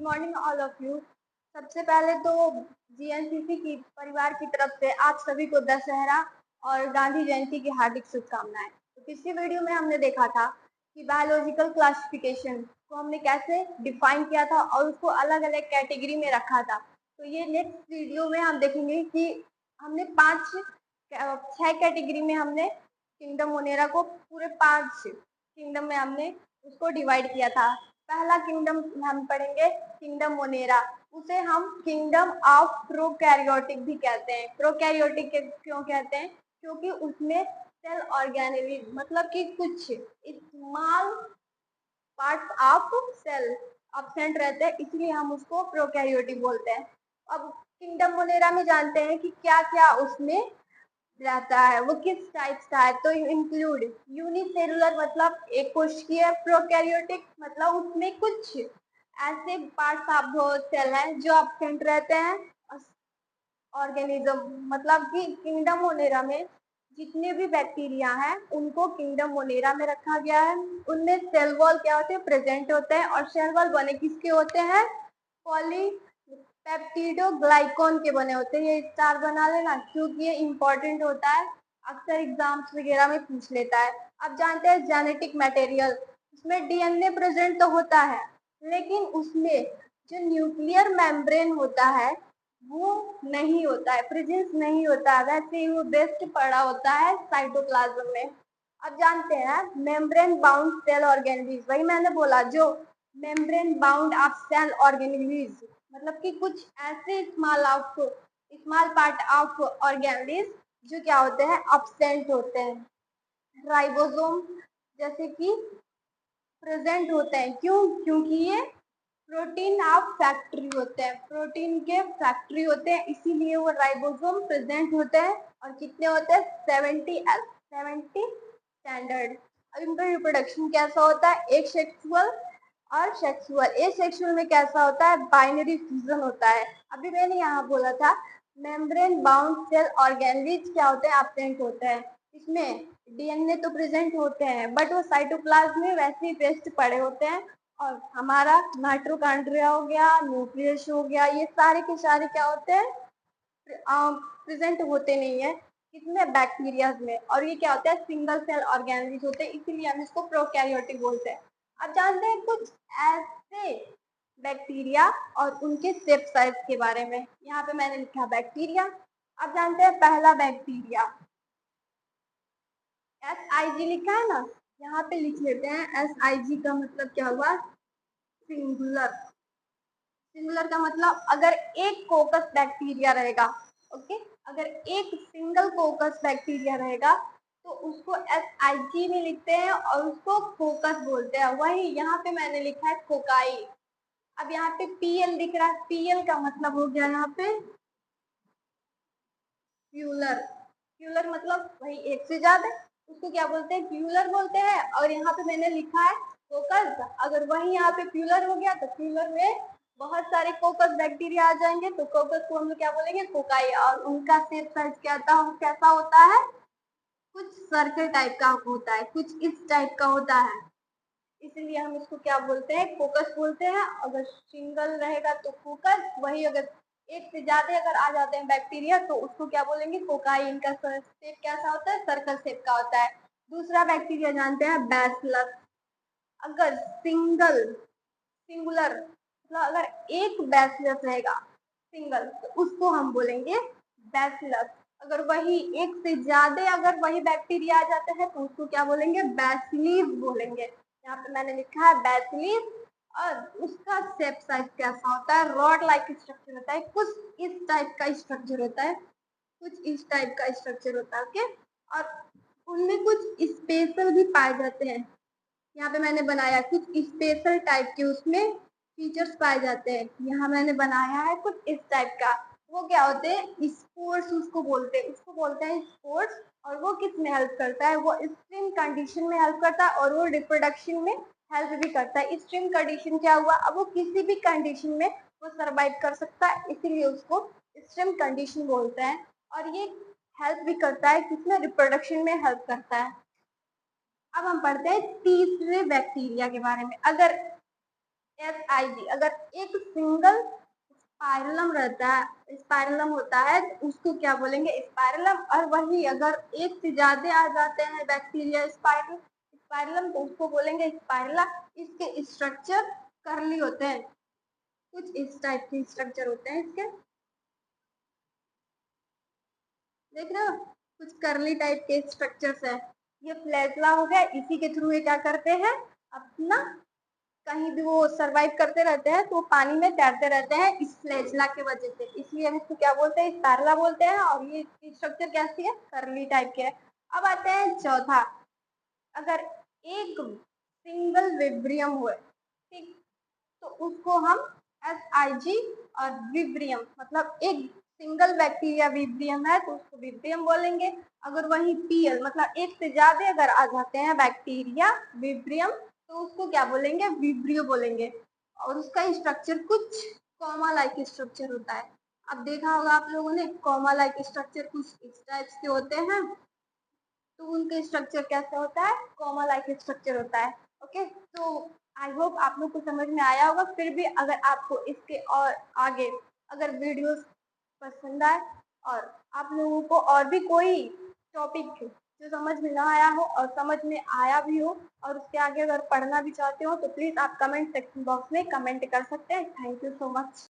Morning all of you. सबसे पहले तो जीएनसीसी की परिवार की तरफ से आप सभी को दशहरा और गांधी जयंती की हार्दिक शुभकामनाएं। तो पिछली वीडियो में हमने देखा था कि बायोलॉजिकल क्लासिफिकेशन को हमने कैसे डिफाइन किया था और उसको अलग अलग कैटेगरी में रखा था। तो ये नेक्स्ट वीडियो में हम देखेंगे कि हमने 6 कैटेगरी में हमने किंगडम मोनेरा को पूरे 5 किंगडम में हमने उसको डिवाइड किया था। पहला किंगडम हम पढ़ेंगे किंगडम मोनेरा। उसे हम किंगडम ऑफ प्रोकैरियोटिक भी कहते हैं। प्रोकैरियोटिक क्यों कहते हैं? क्योंकि उसमें सेल ऑर्गेनेलिज्म मतलब कि कुछ small parts of cell absent रहते हैं, इसलिए हम उसको प्रोकैरियोटिक बोलते हैं। अब किंगडम मोनेरा में जानते हैं कि क्या क्या उसमें रहता है, वो किस टाइप का है। तो इंक्लूड यूनिसेलुलर मतलब एक कोशिकीय, प्रोकैरियोटिक मतलब उसमें कुछ ऐसे पार्ट्स ऑफ सेल हैं जो एब्सेंट रहते हैं। ऑर्गेनिज्म मतलब कि किंगडम मोनेरा में जितने भी बैक्टीरिया हैं उनको किंगडम मोनेरा में रखा गया है। उनमें सेल वॉल क्या होते हैं? प्रेजेंट होते हैं। और सेल वॉल बने किसके होते हैं? पॉलीपेप्टिडोग्लाइकॉन के बने होते हैं। ये स्टार बना लेना क्योंकि ये इंपॉर्टेंट होता है, अक्सर एग्जाम्स वगैरह में पूछ लेता है। अब जानते हैं जेनेटिक मटेरियल, उसमें डीएनए प्रेजेंट तो होता है, लेकिन उसमें जो न्यूक्लियर मेम्ब्रेन होता है वो नहीं होता है, प्रेजेंस नहीं होता है। वैसे ही वो बेस्ट पड़ा होता है साइटोप्लाज्म में। अब जानते हैं मेम्ब्रेन बाउंड सेल ऑर्गेनेलिज, वही मैंने बोला जो membrane bound of cell organelles मतलब कि कुछ ऐसे स्मॉल पार्ट ऑफ ऑर्गेनेलिज जो क्या होते हैं? एब्सेंट होते हैं। राइबोसोम जैसे कि प्रेजेंट होते हैं। क्यों? क्योंकि ये प्रोटीन ऑफ फैक्ट्री होते हैं, प्रोटीन के फैक्ट्री होते हैं, इसीलिए वो राइबोसोम प्रेजेंट होते हैं। और कितने होते हैं? 70 स्टैंडर्ड। अब इनका रिप्रोडक्शन कैसा होता है? एक सेक्सुअल और सेक्सुअल। ए सेक्सुअल में कैसा होता है? बाइनरी फ्यूजन होता है। अभी मैंने यहाँ बोला था मेम्ब्रेन बाउंड सेल ऑर्गेनेलिज क्या होते हैं? एब्सेंट होते हैं। इसमें डीएनए तो प्रेजेंट होते हैं बट वो साइटोप्लाज्म में वैसे ही पेस्ट पड़े होते हैं। और हमारा माइटोकॉन्ड्रिया हो गया, न्यूक्लियस हो गया, ये सारे के सारे क्या होते हैं? प्रेजेंट होते नहीं है इसमें, बैक्टीरिया में। और ये क्या होता है? सिंगल सेल ऑर्गेनेलिज होते हैं, इसीलिए हम इसको प्रोकैरियोटिक बोलते हैं। अब जानते हैं कुछ ऐसे बैक्टीरिया और उनके शेप साइज के बारे में। यहाँ पे मैंने लिखा बैक्टीरिया। अब जानते हैं पहला बैक्टीरिया, SIG लिखा है ना, यहाँ पे लिख लेते हैं। SIG का मतलब क्या हुआ? सिंगुलर। सिंगुलर का मतलब अगर एक कोकस बैक्टीरिया रहेगा, ओके, अगर एक सिंगल कोकस बैक्टीरिया रहेगा तो उसको SIG में लिखते हैं और उसको कोकस बोलते हैं। वही यहाँ पे मैंने लिखा है कोकाई। अब यहाँ पे PL दिख रहा है, PL का मतलब हो गया यहाँ पे प्यूलर। प्यूलर मतलब वही एक से ज्यादा, उसको क्या बोलते हैं? प्यूलर बोलते हैं। और यहाँ पे मैंने लिखा है कोकस। अगर वही यहाँ पे प्यूलर हो गया तो प्यूलर में बहुत सारे कोकस बैक्टीरिया आ जाएंगे, तो कोकस को हम लोग क्या बोलेंगे? कोकाई। और उनका शेप साइज कैसा होता है? कुछ सर्कल टाइप का होता है, कुछ इस टाइप का होता है, इसलिए हम इसको क्या बोलते हैं? कोकस बोलते हैं। अगर सिंगल रहेगा तो कोकस, वही अगर एक से ज्यादा अगर आ जाते हैं बैक्टीरिया तो उसको क्या बोलेंगे? कोकाई। इनका शेप कैसा होता है? सर्कल शेप का होता है। दूसरा बैक्टीरिया जानते हैं बैसिलस। अगर सिंगुलर मतलब अगर एक बैसिलस रहेगा सिंगल तो उसको हम बोलेंगे बैसिलस। अगर वही एक से ज्यादा अगर वही बैक्टीरिया आ जाते हैं तो उसको क्या बोलेंगे? बैसिलीज बोलेंगे। यहाँ पे मैंने लिखा है बैसिलीज। और उसका शेप साइज कैसा होता है? रॉड लाइक स्ट्रक्चर होता है, कुछ इस टाइप का स्ट्रक्चर होता है, कुछ इस टाइप का स्ट्रक्चर होता है, ओके। और उनमें कुछ स्पेशल भी पाए जाते हैं। यहाँ पे मैंने बनाया कुछ स्पेशल टाइप के उसमें फीचर्स पाए जाते हैं। यहाँ मैंने बनाया है कुछ इस टाइप का। वो क्या होते हैं? स्पोर्स उसको बोलते हैं, स्पोर्स। और वो किस में हेल्प करता है? वो स्ट्रीम कंडीशन में हेल्प करता है और वो रिप्रोडक्शन में हेल्प भी करता है। स्ट्रीम कंडीशन क्या हुआ? अब वो किसी भी कंडीशन में वो सर्वाइव कर सकता है, इसीलिए उसको स्ट्रीम कंडीशन बोलते हैं। और ये हेल्प भी करता है, किसमें? रिप्रोडक्शन में हेल्प करता है। अब हम पढ़ते हैं तीसरे बैक्टीरिया के बारे में। अगर SIG अगर एक सिंगल स्पाइरलम रहता है, स्पाइरलम होता है तो उसको क्या बोलेंगे? स्पाइरलम। और वही अगर एक से ज्यादा आ जाते हैं बैक्टीरिया स्पाइरलम तो उसको बोलेंगे स्पाइरला। इसके स्ट्रक्चर करली होते हैं, कुछ इस टाइप के स्ट्रक्चर होते हैं इसके, देख रहे हो? कुछ करली टाइप के स्ट्रक्चर्स है। ये फ्लैजला हो गया, इसी के थ्रू ये क्या करते हैं? अपना कहीं भी वो सरवाइव करते रहते हैं, तो वो पानी में तैरते रहते हैं इस फ्लैजला की वजह से, इसलिए हम इसको क्या बोलते हैं? स्पाइरला बोलते हैं। और ये स्ट्रक्चर कैसी है? करली टाइप के है। अब आते हैं चौथा, अगर एक सिंगल विब्रियम हुए, ठीक, तो उसको हम SIG और विब्रियम, मतलब एक सिंगल बैक्टीरिया विब्रियम है तो उसको विब्रियम बोलेंगे। अगर वही PL मतलब एक से ज्यादा अगर आ जाते हैं बैक्टीरिया विब्रियम तो उसको क्या बोलेंगे? विब्रियो बोलेंगे। और उसका स्ट्रक्चर कुछ कॉमा लाइक स्ट्रक्चर होता है। अब देखा होगा आप लोगों ने, कॉमा लाइक स्ट्रक्चर कुछ इस टाइप के होते हैं, तो उनके स्ट्रक्चर कैसा होता है? कॉमा लाइक स्ट्रक्चर होता है। ओके, तो आई होप आप लोग को समझ में आया होगा। फिर भी अगर आपको इसके और आगे अगर वीडियोस पसंद आए और आप लोगों को और भी कोई टॉपिक जो समझ में ना आया हो और समझ में आया भी हो और उसके आगे अगर पढ़ना भी चाहते हो तो प्लीज़ आप कमेंट सेक्शन बॉक्स में कमेंट कर सकते हैं। Thank you so much.